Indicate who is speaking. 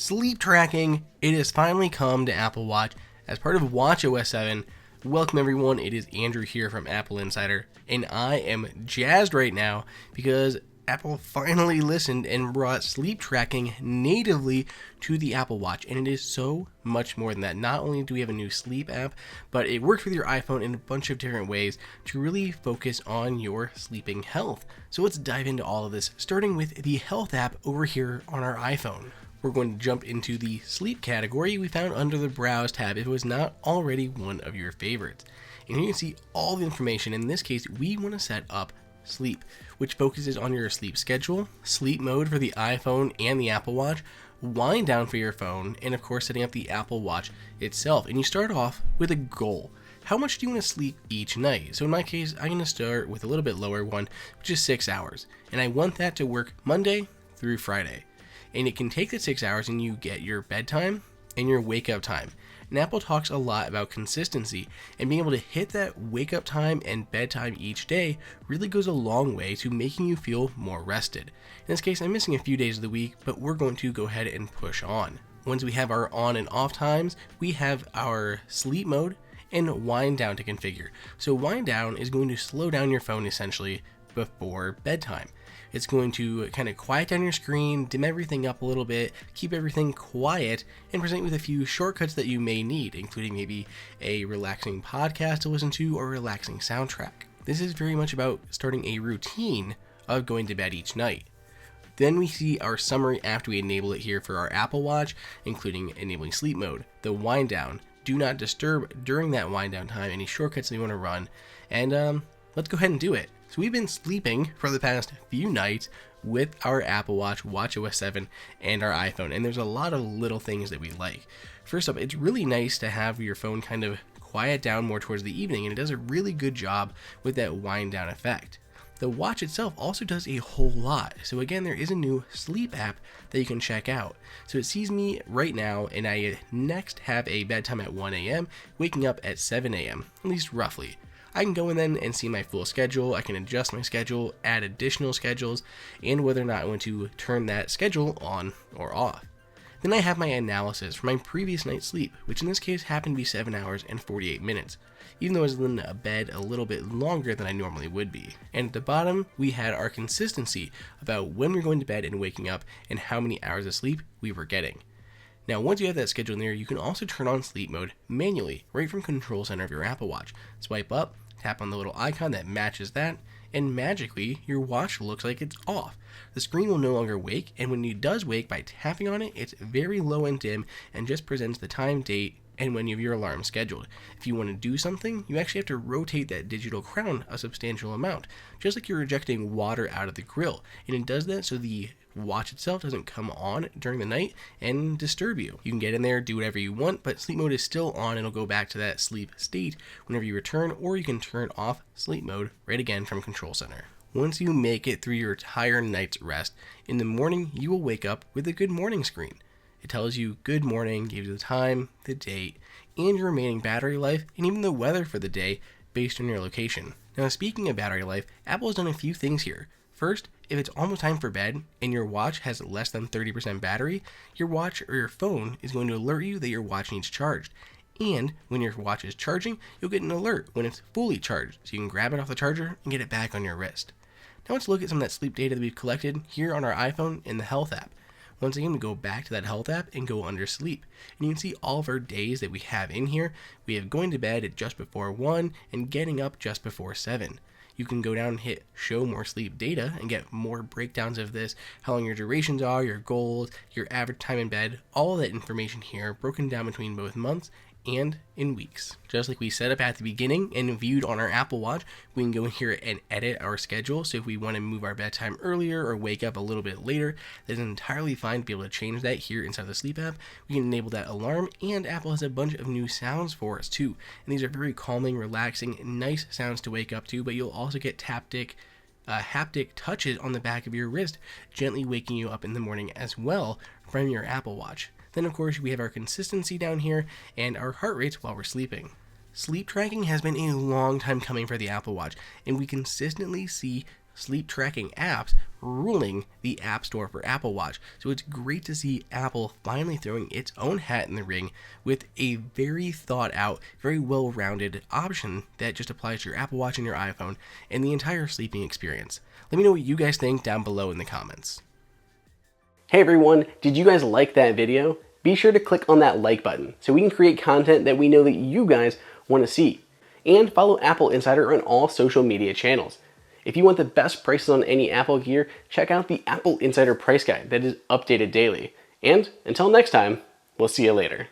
Speaker 1: Sleep tracking, it has finally come to Apple Watch as part of watchOS 7. Welcome everyone, it is Andrew here from AppleInsider, and I am jazzed right now because Apple finally listened and brought sleep tracking natively to the Apple Watch, and it is so much more than that. Not only do we have a new sleep app, but it works with your iPhone in a bunch of different ways to really focus on your sleeping health. So let's dive into all of this, starting with the health app over here on our iPhone. We're going to jump into the sleep category we found under the Browse tab if it was not already one of your favorites. And here you can see all the information. In this case, we want to set up sleep, which focuses on your sleep schedule, sleep mode for the iPhone and the Apple Watch, wind down for your phone, and of course setting up the Apple Watch itself. And you start off with a goal. How much do you want to sleep each night? So in my case, I'm going to start with a little bit lower one, which is 6 hours. And I want that to work Monday through Friday. And it can take the 6 hours and you get your bedtime and your wake up time. And Apple talks a lot about consistency, and being able to hit that wake up time and bedtime each day really goes a long way to making you feel more rested. In this case, I'm missing a few days of the week, but we're going to go ahead and push on. Once we have our on and off times, we have our sleep mode and wind down to configure. So wind down is going to slow down your phone essentially before bedtime. It's going to kind of quiet down your screen, dim everything up a little bit, keep everything quiet, and present you with a few shortcuts that you may need, including maybe a relaxing podcast to listen to or a relaxing soundtrack. This is very much about starting a routine of going to bed each night. Then we see our summary after we enable it here for our Apple Watch, including enabling sleep mode, the wind down, do not disturb during that wind down time, any shortcuts that you want to run, and let's go ahead and do it. So we've been sleeping for the past few nights with our Apple Watch, watchOS 7, and our iPhone, and there's a lot of little things that we like. First up, it's really nice to have your phone kind of quiet down more towards the evening, and it does a really good job with that wind down effect. The watch itself also does a whole lot. So again, there is a new sleep app that you can check out. So it sees me right now, and I next have a bedtime at 1 a.m., waking up at 7 a.m., at least roughly. I can go in then and see my full schedule. I can adjust my schedule, add additional schedules, and whether or not I want to turn that schedule on or off. Then I have my analysis for my previous night's sleep, which in this case happened to be 7 hours and 48 minutes, even though I was in bed a little bit longer than I normally would be. And at the bottom, we had our consistency about when we're going to bed and waking up and how many hours of sleep we were getting. Now, once you have that schedule in there, you can also turn on sleep mode manually, right from Control Center of your Apple Watch. Swipe up, tap on the little icon that matches that, and magically, your watch looks like it's off. The screen will no longer wake, and when it does wake by tapping on it, it's very low and dim and just presents the time, date, and when you have your alarm scheduled. If you want to do something, you actually have to rotate that digital crown a substantial amount, just like you're ejecting water out of the grill. And it does that so the watch itself doesn't come on during the night and disturb you. You can get in there, do whatever you want, but sleep mode is still on and it'll go back to that sleep state whenever you return, or you can turn off sleep mode right again from Control Center. Once you make it through your entire night's rest, in the morning you will wake up with a good morning screen. It tells you good morning, gives you the time, the date, and your remaining battery life, and even the weather for the day based on your location. Now, speaking of battery life, Apple has done a few things here. First, if it's almost time for bed and your watch has less than 30% battery, your watch or your phone is going to alert you that your watch needs charged. And when your watch is charging, you'll get an alert when it's fully charged, so you can grab it off the charger and get it back on your wrist. Now let's look at some of that sleep data that we've collected here on our iPhone in the Health app. Once again, we go back to that Health app and go under Sleep. And you can see all of our days that we have in here. We have going to bed at just before 1 and getting up just before 7. You can go down and hit Show More Sleep Data and get more breakdowns of this, how long your durations are, your goals, your average time in bed, all of that information here broken down between both months and in weeks. Just like we set up at the beginning and viewed on our Apple Watch, we can go in here and edit our schedule. So if we want to move our bedtime earlier or wake up a little bit later, that's entirely fine to be able to change that here inside the sleep app. We can enable that alarm, and Apple has a bunch of new sounds for us too. And these are very calming, relaxing, nice sounds to wake up to, but you'll also get haptic touches on the back of your wrist, gently waking you up in the morning as well from your Apple Watch. Then, of course, we have our consistency down here and our heart rates while we're sleeping. Sleep tracking has been a long time coming for the Apple Watch, and we consistently see sleep tracking apps ruling the App Store for Apple Watch. So it's great to see Apple finally throwing its own hat in the ring with a very thought out, very well rounded option that just applies to your Apple Watch and your iPhone and the entire sleeping experience. Let me know what you guys think down below in the comments.
Speaker 2: Hey everyone, did you guys like that video? Be sure to click on that like button so we can create content that we know that you guys want to see. And follow Apple Insider on all social media channels. If you want the best prices on any Apple gear, check out the Apple Insider price guide that is updated daily. And until next time, we'll see you later.